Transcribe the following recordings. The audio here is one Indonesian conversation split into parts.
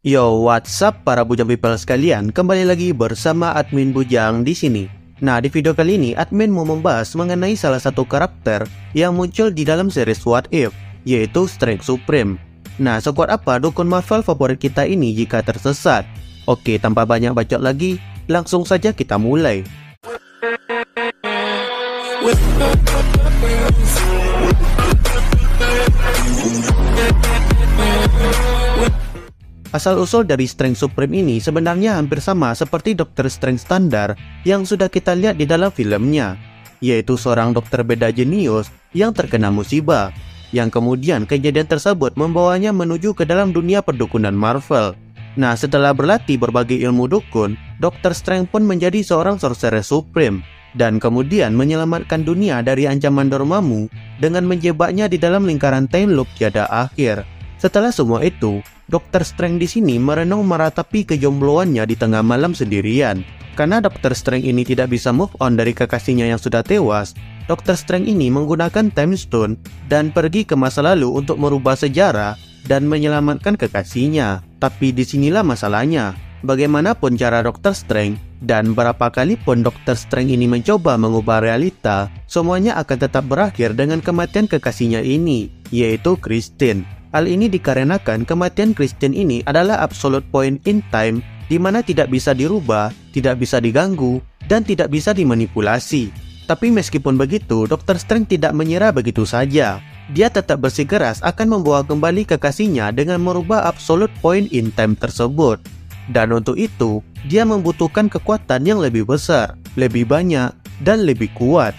Yo, what's up para Bujang people sekalian? Kembali lagi bersama admin Bujang di sini. Nah, di video kali ini admin mau membahas mengenai salah satu karakter yang muncul di dalam series What If, yaitu Strength Supreme. Nah, sekuat apa dukun Marvel favorit kita ini jika tersesat? Oke, tanpa banyak bacot lagi, langsung saja kita mulai. Asal-usul dari Strength Supreme ini sebenarnya hampir sama seperti Dr. Strange standar yang sudah kita lihat di dalam filmnya, yaitu seorang dokter beda jenius yang terkena musibah, yang kemudian kejadian tersebut membawanya menuju ke dalam dunia perdukunan Marvel. Nah, setelah berlatih berbagai ilmu dukun, Dr. Strange pun menjadi seorang Sorcerer Supreme, dan kemudian menyelamatkan dunia dari ancaman Dormammu dengan menjebaknya di dalam lingkaran time loop tiada akhir. Setelah semua itu, Dr. Strange di sini merenung meratapi kejombloannya di tengah malam sendirian. Karena Dr. Strange ini tidak bisa move on dari kekasihnya yang sudah tewas, Dr. Strange ini menggunakan Time Stone dan pergi ke masa lalu untuk merubah sejarah dan menyelamatkan kekasihnya. Tapi disinilah masalahnya. Bagaimanapun cara Dr. Strange dan berapa kali pun Dr. Strange ini mencoba mengubah realita, semuanya akan tetap berakhir dengan kematian kekasihnya ini, yaitu Christine. Hal ini dikarenakan kematian Christine ini adalah absolute point in time, di mana tidak bisa dirubah, tidak bisa diganggu, dan tidak bisa dimanipulasi. Tapi meskipun begitu, Dr. Strange tidak menyerah begitu saja. Dia tetap bersikeras akan membawa kembali kekasihnya dengan merubah absolute point in time tersebut. Dan untuk itu, dia membutuhkan kekuatan yang lebih besar, lebih banyak, dan lebih kuat.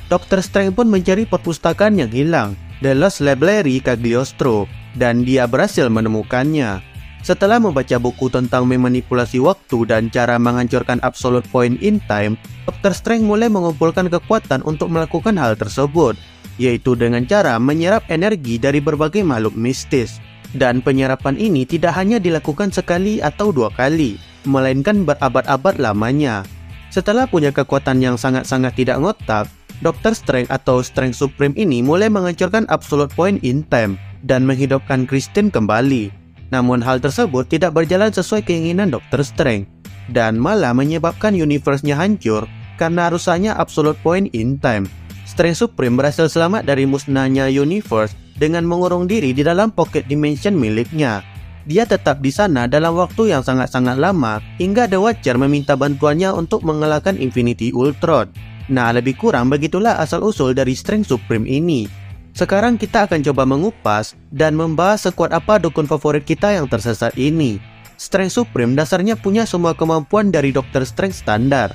Dr. Strange pun mencari perpustakaan yang hilang, The Lost Library Cagliostro, dan dia berhasil menemukannya. Setelah membaca buku tentang memanipulasi waktu dan cara menghancurkan absolute point in time, Dr. Strange mulai mengumpulkan kekuatan untuk melakukan hal tersebut, yaitu dengan cara menyerap energi dari berbagai makhluk mistis. Dan penyerapan ini tidak hanya dilakukan sekali atau dua kali, melainkan berabad-abad lamanya. Setelah punya kekuatan yang sangat-sangat tidak ngotak, Dr. Strange atau Strength Supreme ini mulai menghancurkan absolute point in time dan menghidupkan Christine kembali. Namun hal tersebut tidak berjalan sesuai keinginan Dr. Strange, dan malah menyebabkan universe-nya hancur karena rusaknya absolute point in time. Strength Supreme berhasil selamat dari musnahnya universe dengan mengurung diri di dalam pocket dimension miliknya. Dia tetap di sana dalam waktu yang sangat-sangat lama hingga The Watcher meminta bantuannya untuk mengalahkan Infinity Ultron. Nah, lebih kurang begitulah asal-usul dari Strength Supreme ini. Sekarang kita akan coba mengupas dan membahas sekuat apa dukun favorit kita yang tersesat ini. Strength Supreme dasarnya punya semua kemampuan dari Dr. Strange standar.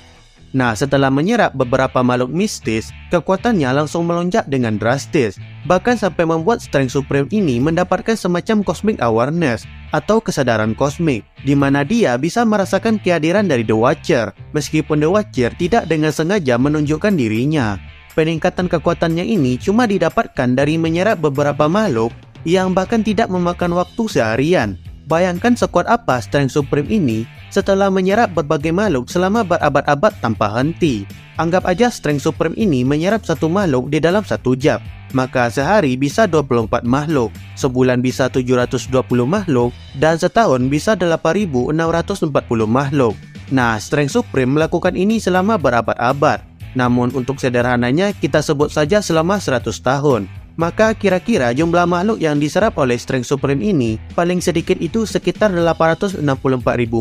Nah, setelah menyerap beberapa makhluk mistis, kekuatannya langsung melonjak dengan drastis. Bahkan sampai membuat Strength Supreme ini mendapatkan semacam cosmic awareness atau kesadaran kosmik, di mana dia bisa merasakan kehadiran dari The Watcher, meskipun The Watcher tidak dengan sengaja menunjukkan dirinya. Peningkatan kekuatannya ini cuma didapatkan dari menyerap beberapa makhluk yang bahkan tidak memakan waktu seharian. Bayangkan sekuat apa Strength Supreme ini setelah menyerap berbagai makhluk selama berabad-abad tanpa henti. Anggap aja Strength Supreme ini menyerap satu makhluk di dalam 1 jam. Maka sehari bisa 24 makhluk, sebulan bisa 720 makhluk, dan setahun bisa 8.640 makhluk. Nah, Strength Supreme melakukan ini selama berabad-abad. Namun untuk sederhananya kita sebut saja selama 100 tahun. Maka kira-kira jumlah makhluk yang diserap oleh Strength Supreme ini paling sedikit itu sekitar 864.000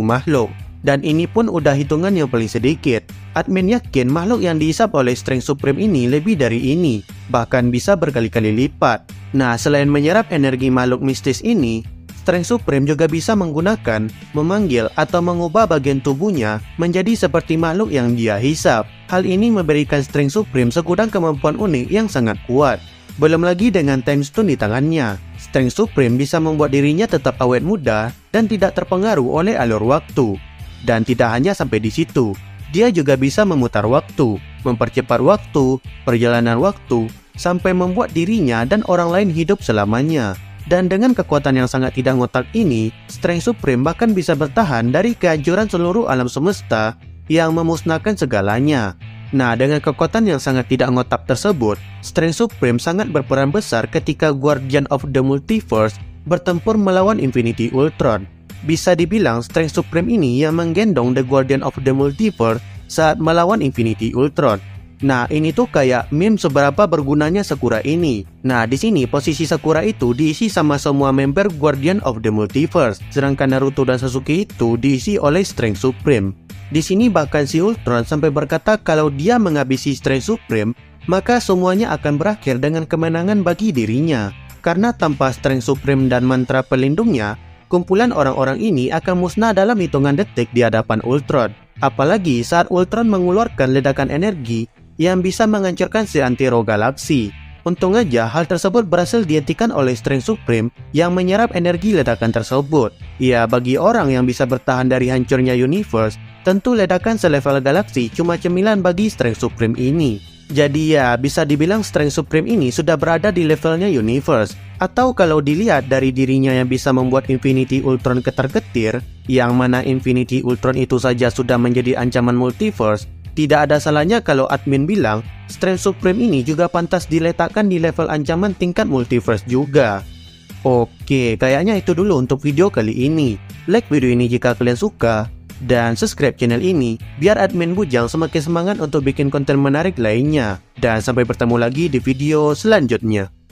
makhluk. Dan ini pun udah hitungan yang paling sedikit. Admin yakin makhluk yang dihisap oleh Strength Supreme ini lebih dari ini, bahkan bisa berkali-kali lipat. Nah, selain menyerap energi makhluk mistis ini, Strength Supreme juga bisa menggunakan, memanggil, atau mengubah bagian tubuhnya menjadi seperti makhluk yang dia hisap. Hal ini memberikan Strength Supreme segudang kemampuan unik yang sangat kuat. Belum lagi dengan Time Stone di tangannya, Strength Supreme bisa membuat dirinya tetap awet muda dan tidak terpengaruh oleh alur waktu. Dan tidak hanya sampai di situ, dia juga bisa memutar waktu, mempercepat waktu, perjalanan waktu, sampai membuat dirinya dan orang lain hidup selamanya. Dan dengan kekuatan yang sangat tidak ngotak ini, Strength Supreme bahkan bisa bertahan dari kehancuran seluruh alam semesta yang memusnahkan segalanya. Nah, dengan kekuatan yang sangat tidak ngotak tersebut, Strength Supreme sangat berperan besar ketika Guardian of the Multiverse bertempur melawan Infinity Ultron. Bisa dibilang Strength Supreme ini yang menggendong The Guardian of the Multiverse saat melawan Infinity Ultron. Nah, ini tuh kayak meme seberapa bergunanya Sakura ini. Nah, di sini posisi Sakura itu diisi sama semua member Guardian of the Multiverse, sedangkan Naruto dan Sasuke itu diisi oleh Strength Supreme. Di sini bahkan si Ultron sampai berkata kalau dia menghabisi Strength Supreme, maka semuanya akan berakhir dengan kemenangan bagi dirinya. Karena tanpa Strength Supreme dan mantra pelindungnya, kumpulan orang-orang ini akan musnah dalam hitungan detik di hadapan Ultron. Apalagi saat Ultron mengeluarkan ledakan energi yang bisa menghancurkan seantero galaksi. Untung aja hal tersebut berhasil dihentikan oleh Strength Supreme yang menyerap energi ledakan tersebut. Ya, bagi orang yang bisa bertahan dari hancurnya universe, tentu ledakan selevel galaksi cuma cemilan bagi Strength Supreme ini. Jadi ya, bisa dibilang Strength Supreme ini sudah berada di levelnya universe. Atau kalau dilihat dari dirinya yang bisa membuat Infinity Ultron ketar-ketir, yang mana Infinity Ultron itu saja sudah menjadi ancaman multiverse, tidak ada salahnya kalau admin bilang Strength Supreme ini juga pantas diletakkan di level ancaman tingkat multiverse juga. Oke, kayaknya itu dulu untuk video kali ini. Like video ini jika kalian suka, dan subscribe channel ini biar admin Bujang semakin semangat untuk bikin konten menarik lainnya. Dan sampai bertemu lagi di video selanjutnya.